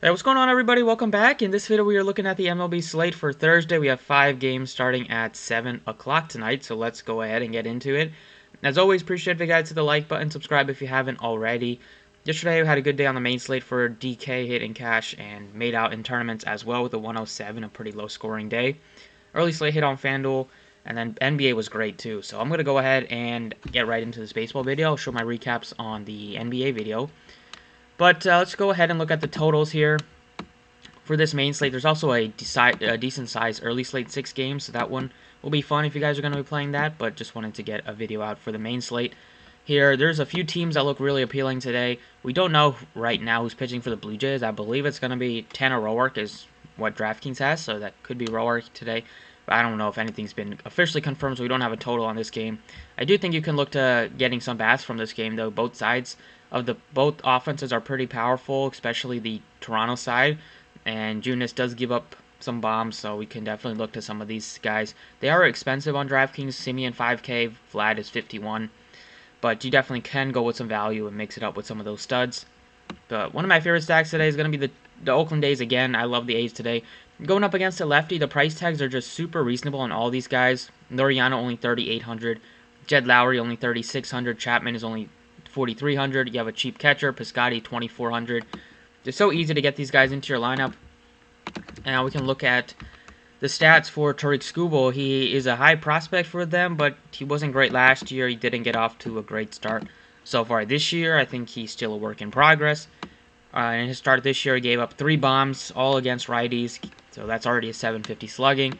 Hey, what's going on, everybody? Welcome back. In this video, we are looking at the MLB slate for Thursday. We have 5 games starting at 7 o'clock tonight, so let's go ahead and get into it. As always, appreciate if you guys hit the like button, subscribe if you haven't already. Yesterday, we had a good day on the main slate for DK, hit in cash, and made out in tournaments as well with a 107, a pretty low-scoring day. Early slate hit on FanDuel, and then NBA was great too. So I'm going to go ahead and get right into this baseball video. I'll show my recaps on the NBA video. But let's go ahead and look at the totals here. For this main slate, there's also a decent-sized early slate 6 games, so that one will be fun if you guys are going to be playing that, but just wanted to get a video out for the main slate. Here, there's a few teams that look really appealing today. We don't know right now who's pitching for the Blue Jays. I believe it's going to be Tanner Roark is what DraftKings has, so that could be Roark today. But I don't know if anything's been officially confirmed, so we don't have a total on this game. I do think you can look to getting some bats from this game, though. Both offenses are pretty powerful, especially the Toronto side. And Junis does give up some bombs, so we can definitely look to some of these guys. They are expensive on DraftKings. Simeon 5K, Vlad is 51. But you definitely can go with some value and mix it up with some of those studs. But one of my favorite stacks today is going to be the Oakland A's again. I love the A's today. Going up against a lefty, the price tags are just super reasonable on all these guys. Laureano only 3,800. Jed Lowry only 3,600. Chapman is only 4,300. You have a cheap catcher, Piscotty 2,400. It's so easy to get these guys into your lineup. Now we can look at the stats for Tariq Skubal. He is a high prospect for them, but he wasn't great last year. He didn't get off to a great start so far this year. I think he's still a work in progress. In his start this year, he gave up 3 bombs, all against righties, so that's already a 750 slugging.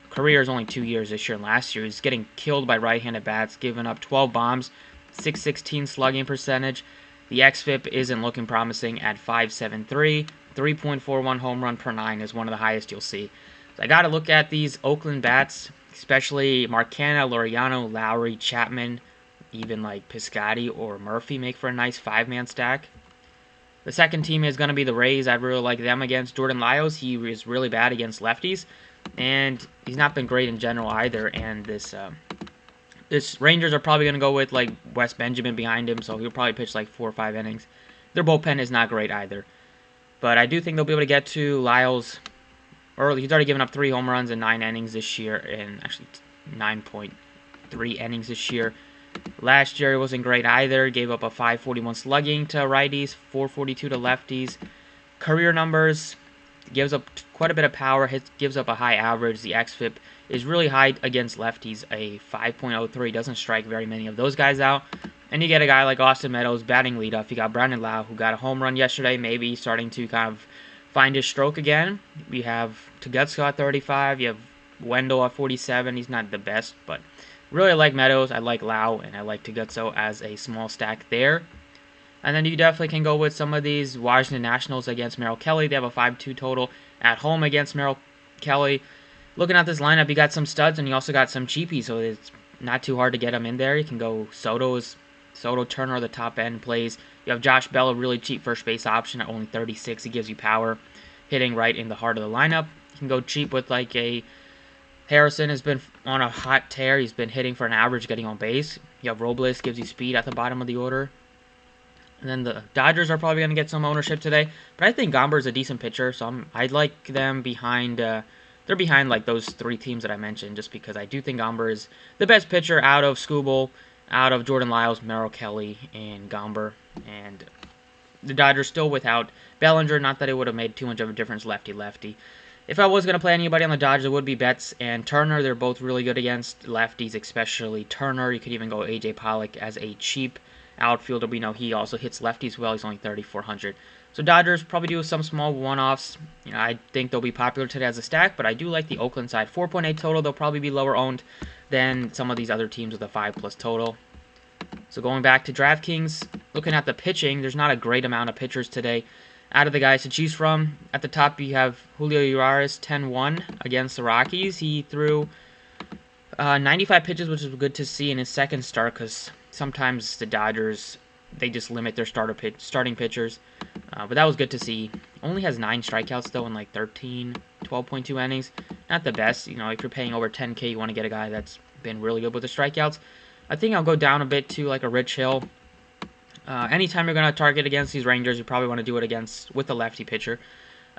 Career is only 2 years this year and last year. He's getting killed by right-handed bats, giving up 12 bombs, 616 slugging percentage. The xFIP isn't looking promising at 5.73. 3.41 home run per 9 is one of the highest you'll see. So I got to look at these Oakland bats, especially Marcana, Laureano, Lowry, Chapman, even like Piscotty or Murphy make for a nice 5-man stack. The second team is going to be the Rays. I really like them against Jordan Lyles. He is really bad against lefties, and he's not been great in general either. And this Rangers are probably going to go with like Wes Benjamin behind him, so he'll probably pitch like 4 or 5 innings. Their bullpen is not great either. But I do think they'll be able to get to Lyles early. He's already given up 3 home runs in 9 innings this year, and actually 9.3 innings this year. Last year, he wasn't great either. Gave up a 541 slugging to righties, 442 to lefties. Career numbers, gives up quite a bit of power, gives up a high average. The xFIP is really high against lefties, a 5.03. Doesn't strike very many of those guys out. And you get a guy like Austin Meadows batting leadoff. You got Brandon Lau, who got a home run yesterday, maybe starting to kind of find his stroke again. We have Togutsko at 35. You have Wendell at 47. He's not the best, but really like Meadows. I like Lau, and I like Togutsko as a small stack there. And then you definitely can go with some of these Washington Nationals against Merrill Kelly. They have a 5-2 total at home against Merrill Kelly. Looking at this lineup, you got some studs, and you also got some cheapies, so it's not too hard to get them in there. You can go Soto, Turner, the top end plays. You have Josh Bell, a really cheap first base option at only 36. He gives you power, hitting right in the heart of the lineup. You can go cheap with like a Harrison has been on a hot tear. He's been hitting for an average, getting on base. You have Robles, gives you speed at the bottom of the order. And then the Dodgers are probably going to get some ownership today. But I think Gomber is a decent pitcher, so I'd like them behind. They're behind like those 3 teams that I mentioned, just because I do think Gomber is the best pitcher out of Skubal, out of Jordan Lyles, Merrill Kelly, and Gomber. And the Dodgers still without Bellinger. Not that it would have made too much of a difference, lefty-lefty. If I was going to play anybody on the Dodgers, it would be Betts and Turner. They're both really good against lefties, especially Turner. You could even go A.J. Pollock as a cheap outfielder. We know he also hits lefties well. He's only 3,400. So Dodgers probably do some small one-offs. I think they'll be popular today as a stack, but I do like the Oakland side. 4.8 total. They'll probably be lower owned than some of these other teams with a 5+ total. So going back to DraftKings, looking at the pitching, there's not a great amount of pitchers today. Out of the guys to choose from, at the top you have Julio Urias, 10-1 against the Rockies. He threw 95 pitches, which is good to see in his second start, because sometimes the Dodgers, they just limit their starting pitchers. But that was good to see. Only has 9 strikeouts, though, in like 12.2 innings. Not the best. If you're paying over 10K, you want to get a guy that's been really good with the strikeouts. I think I'll go down a bit to like a Rich Hill. Anytime you're going to target against these Rangers, you probably want to do it with a lefty pitcher.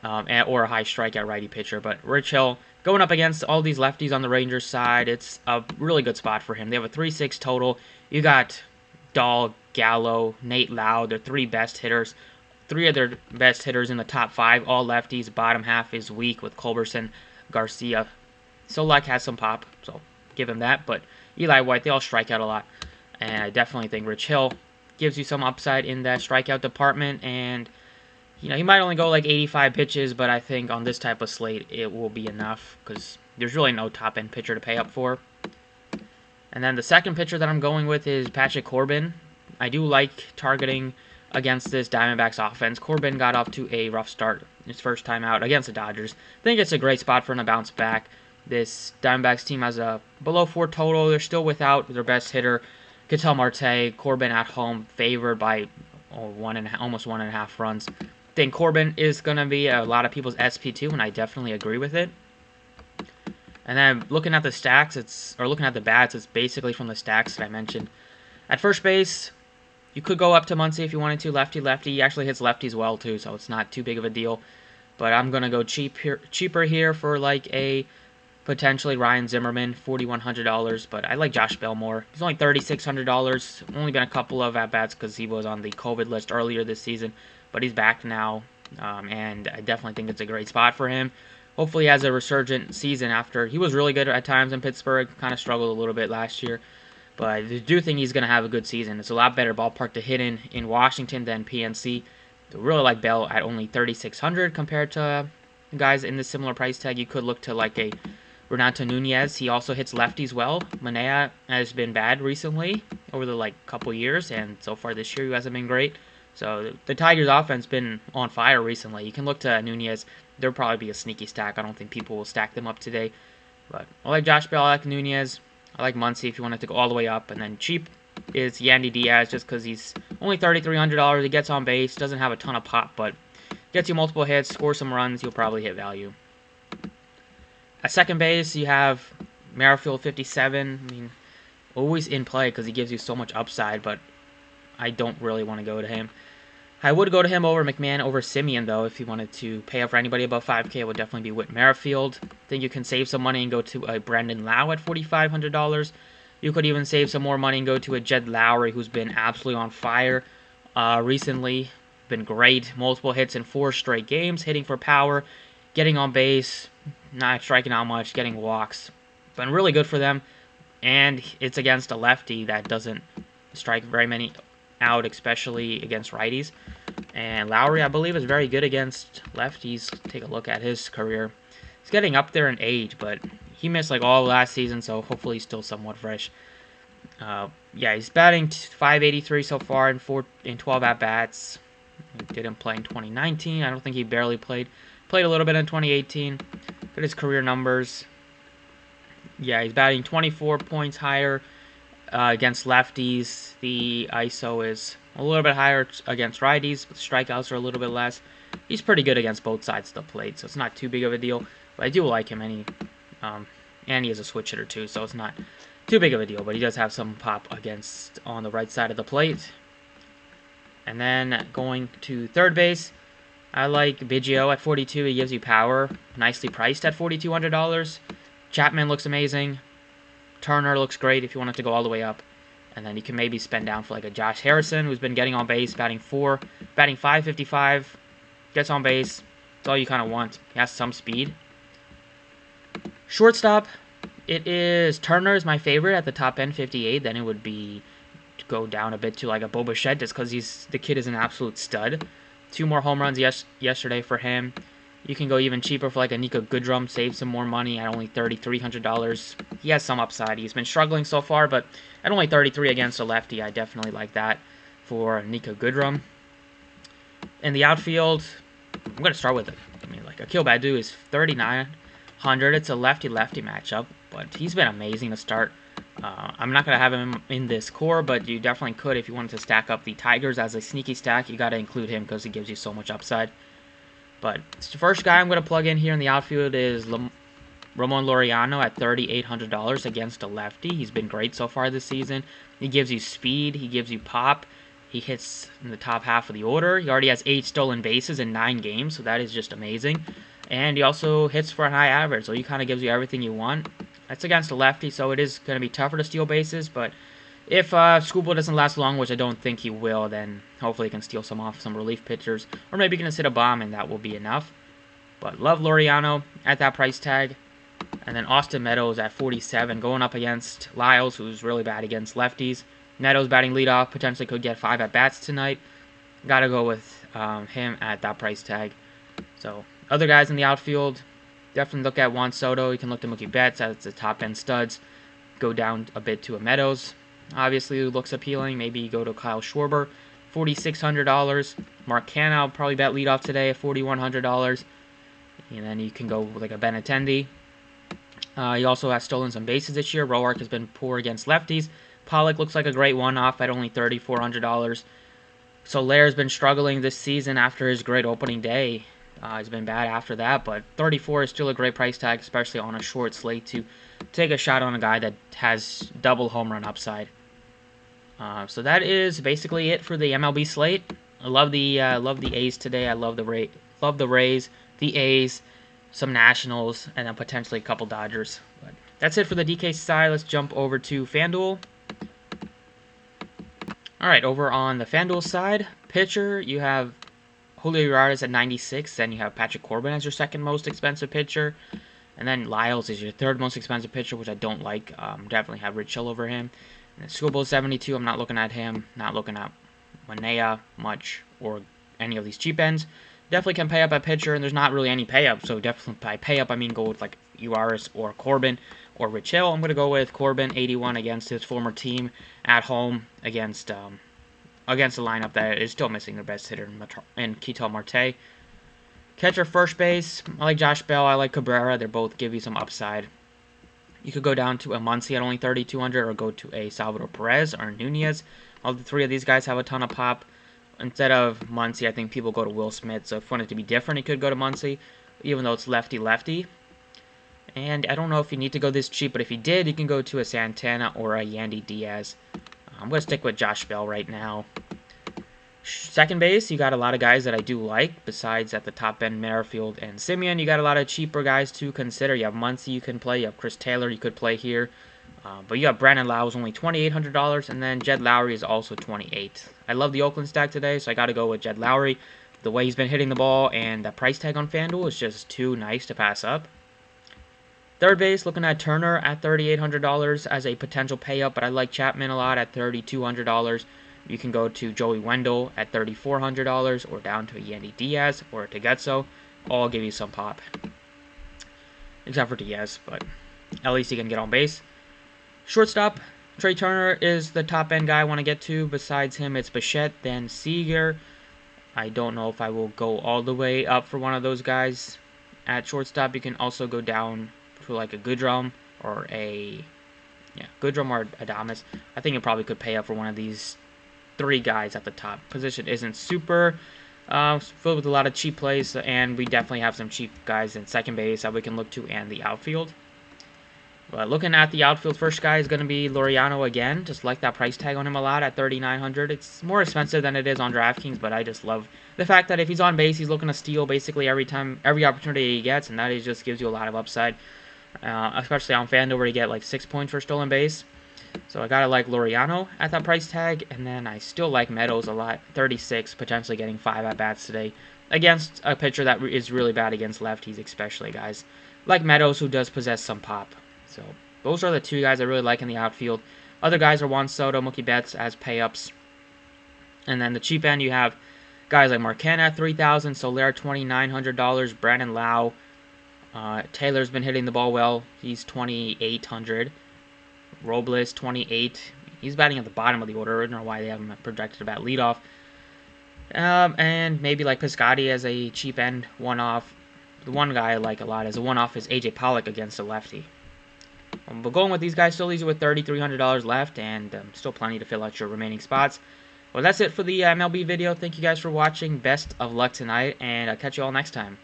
Or a high strikeout righty pitcher. But Rich Hill, going up against all these lefties on the Rangers side, it's a really good spot for him. They have a 3-6 total. You got Dahl, Gallo, Nate Loud, their three best hitters. Three of their best hitters in the top 5, all lefties. Bottom half is weak with Culberson, Garcia. Solak has some pop, so give him that. But Eli White, they all strike out a lot. And I definitely think Rich Hill gives you some upside in that strikeout department. And he might only go like 85 pitches, but I think on this type of slate, it will be enough because there's really no top-end pitcher to pay up for. And then the second pitcher that I'm going with is Patrick Corbin. I do like targeting against this Diamondbacks offense. Corbin got off to a rough start his first time out against the Dodgers. I think it's a great spot for him to bounce back. This Diamondbacks team has a below 4 total. They're still without their best hitter, Ketel Marte. Corbin at home favored by almost 1.5 runs. I think Corbin is going to be a lot of people's SP2, and I definitely agree with it. And then looking at the stacks, looking at the bats, it's basically from the stacks that I mentioned. At first base, you could go up to Muncy if you wanted to, lefty. He actually hits lefties well too, so it's not too big of a deal. But I'm gonna go cheaper here for like a potentially Ryan Zimmerman, $4,100. But I like Josh Bell more. He's only $3,600. Only been a couple of at bats because he was on the COVID list earlier this season, but he's back now, and I definitely think it's a great spot for him. Hopefully he has a resurgent season after he was really good at times in Pittsburgh, kind of struggled a little bit last year. But I do think he's going to have a good season. It's a lot better ballpark to hit in Washington than PNC. I really like Bell at only $3,600 compared to guys in the similar price tag. You could look to like a Renato Nunez. He also hits lefties well. Manea has been bad recently over the couple years, and so far this year he hasn't been great. So the Tigers' offense been on fire recently. You can look to Nunez. There'll probably be a sneaky stack. I don't think people will stack them up today. But I like Josh Bell, I like Nunez. I like Muncy if you wanted to go all the way up. And then cheap is Yandy Diaz just because he's only $3,300. He gets on base, doesn't have a ton of pop, but gets you multiple hits, scores some runs, you'll probably hit value. At second base, you have Merrifield, 57. I mean, always in play because he gives you so much upside, but I don't really want to go to him. I would go to him over McMahon, over Simeon, though. If you wanted to pay up for anybody above 5K, it would definitely be Whit Merrifield. I think you can save some money and go to a Brandon Lau at $4,500. You could even save some more money and go to a Jed Lowry, who's been absolutely on fire recently. Been great. Multiple hits in 4 straight games, hitting for power, getting on base, not striking out much, getting walks. Been really good for them, and it's against a lefty that doesn't strike very many out, especially against righties. And Lowry, I believe, is very good against lefties. Take a look at his career. He's getting up there in age, but he missed all last season, so hopefully he's still somewhat fresh. Yeah, he's batting .583 so far in 12 at-bats. He didn't play in 2019. I don't think he barely played. Played a little bit in 2018. Look at his career numbers. Yeah, he's batting 24 points higher against lefties. The ISO is a little bit higher against righties, but strikeouts are a little bit less. He's pretty good against both sides of the plate, so it's not too big of a deal. But I do like him, and he is a switch hitter too, so it's not too big of a deal. But he does have some pop on the right side of the plate. And then going to third base, I like Biggio at 42. He gives you power, nicely priced at $4,200. Chapman looks amazing. Turner looks great if you wanted to go all the way up. And then you can maybe spend down for a Josh Harrison, who's been getting on base, batting .555, gets on base. That's all you kind of want. He has some speed. Shortstop, it is Turner is my favorite at the top end, 58. Then it would be to go down a bit to a Bo Bichette, just because the kid is an absolute stud. 2 more home runs yesterday for him. You can go even cheaper for a Nico Goodrum, save some more money at only $3,300. He has some upside. He's been struggling so far, but at only 33 against a lefty, I definitely like that for Nico Goodrum. In the outfield, I'm going to start with Akil Baddoo is $3,900. It's a lefty-lefty matchup, but he's been amazing to start. I'm not going to have him in this core, but you definitely could if you wanted to stack up the Tigers as a sneaky stack. You got to include him because he gives you so much upside. But the first guy I'm going to plug in here in the outfield is Ramon Laureano at $3,800 against a lefty. He's been great so far this season. He gives you speed. He gives you pop. he hits in the top half of the order. He already has 8 stolen bases in 9 games, so that is just amazing. And he also hits for a high average, so he kind of gives you everything you want. That's against a lefty, so it is going to be tougher to steal bases, but if Schoolboy doesn't last long, which I don't think he will, then hopefully he can steal some off some relief pitchers, or maybe he can just hit a bomb, and that will be enough. But love Laureano at that price tag. And then Austin Meadows at 47, going up against Lyles, who's really bad against lefties. Meadows batting leadoff, potentially could get 5 at-bats tonight. Gotta go with him at that price tag. So, other guys in the outfield, definitely look at Juan Soto. You can look to Mookie Betts as the top-end studs. Go down a bit to a Meadows. Obviously, looks appealing. Maybe go to Kyle Schwarber, $4,600. Mark Canha will probably bet leadoff today at $4,100. And then you can go with like a Benintendi. He also has stolen some bases this year. Roark has been poor against lefties. Pollock looks like a great one-off at only $3,400. Solaire's been struggling this season after his great opening day. He's been bad after that, but 34 is still a great price tag, especially on a short slate to take a shot on a guy that has double home run upside. So that is basically it for the MLB slate. I love the A's today. I love the Rays, the A's, some Nationals, and then potentially a couple Dodgers. But that's it for the DK side. Let's jump over to FanDuel. Alright, over on the FanDuel side, pitcher, you have Julio Urias at 96, then you have Patrick Corbin as your second most expensive pitcher, and then Lyles is your third most expensive pitcher, which I don't like. Definitely have Rich Hill over him. And Schoolboy 72, I'm not looking at him, not looking at Manea much, or any of these cheap ends. Definitely can pay up at pitcher, and there's not really any pay up, so definitely by pay up I mean go with like Urias or Corbin or Rich Hill. I'm going to go with Corbin, 81 against his former team at home against a lineup that is still missing their best hitter in Ketel Marte. Catcher, first base, I like Josh Bell, I like Cabrera. They both give you some upside. You could go down to a Muncy at only 3,200 or go to a Salvador Perez or Nunez. All the three of these guys have a ton of pop. Instead of Muncy, I think people go to Will Smith. So if you want it to be different, you could go to Muncy, even though it's lefty-lefty. And I don't know if you need to go this cheap, but if you did, you can go to a Santana or a Yandy Diaz. I'm going to stick with Josh Bell right now. Second base, you got a lot of guys that I do like. Besides at the top end, Merrifield and Simeon, you got a lot of cheaper guys to consider. You have Muncy you can play. You have Chris Taylor you could play here. But you have Brandon Lowe is only $2,800, and then Jed Lowry is also $2,800. I love the Oakland stack today, so I got to go with Jed Lowry. The way he's been hitting the ball and the price tag on FanDuel is just too nice to pass up. Third base, looking at Turner at $3,800 as a potential pay up, but I like Chapman a lot at $3,200. You can go to Joey Wendell at $3,400 or down to a Yandy Diaz or a Tegezzo. All give you some pop. Except for Diaz, but at least he can get on base. Shortstop, Trey Turner is the top end guy I want to get to. Besides him, it's Bichette, then Seager. I don't know if I will go all the way up for one of those guys. At shortstop, you can also go down to like a Goodrum or Goodrum or Adames. I think you probably could pay up for one of these three guys at the top. Position isn't super filled with a lot of cheap plays, and we definitely have some cheap guys in second base that we can look to and the outfield. But looking at the outfield, first guy is going to be Laureano again. Just like that price tag on him a lot at $3,900. It's more expensive than it is on DraftKings, but I just love the fact that if he's on base, he's looking to steal basically every opportunity he gets, and that just gives you a lot of upside, especially on FanDuel where you get like 6 points for stolen base. So I gotta like Laureano at that price tag, and then I still like Meadows a lot, 36, potentially getting 5 at bats today against a pitcher that is really bad against lefties, especially guys like Meadows who does possess some pop. So those are the two guys I really like in the outfield. Other guys are Juan Soto, Mookie Betts as pay-ups. And then the cheap end, you have guys like Mark Canha at $3,000, Soler $2,900, Brandon Lowe. Taylor's been hitting the ball well. He's $2,800. Robles $2,800. He's batting at the bottom of the order. I don't know why they haven't projected about leadoff. And maybe like Piscotty as a cheap end one-off. The one guy I like a lot as a one-off is AJ Pollock against a lefty. But going with these guys still leaves you with $3,300 left, and still plenty to fill out your remaining spots. Well, that's it for the MLB video. Thank you guys for watching. Best of luck tonight, and I'll catch you all next time.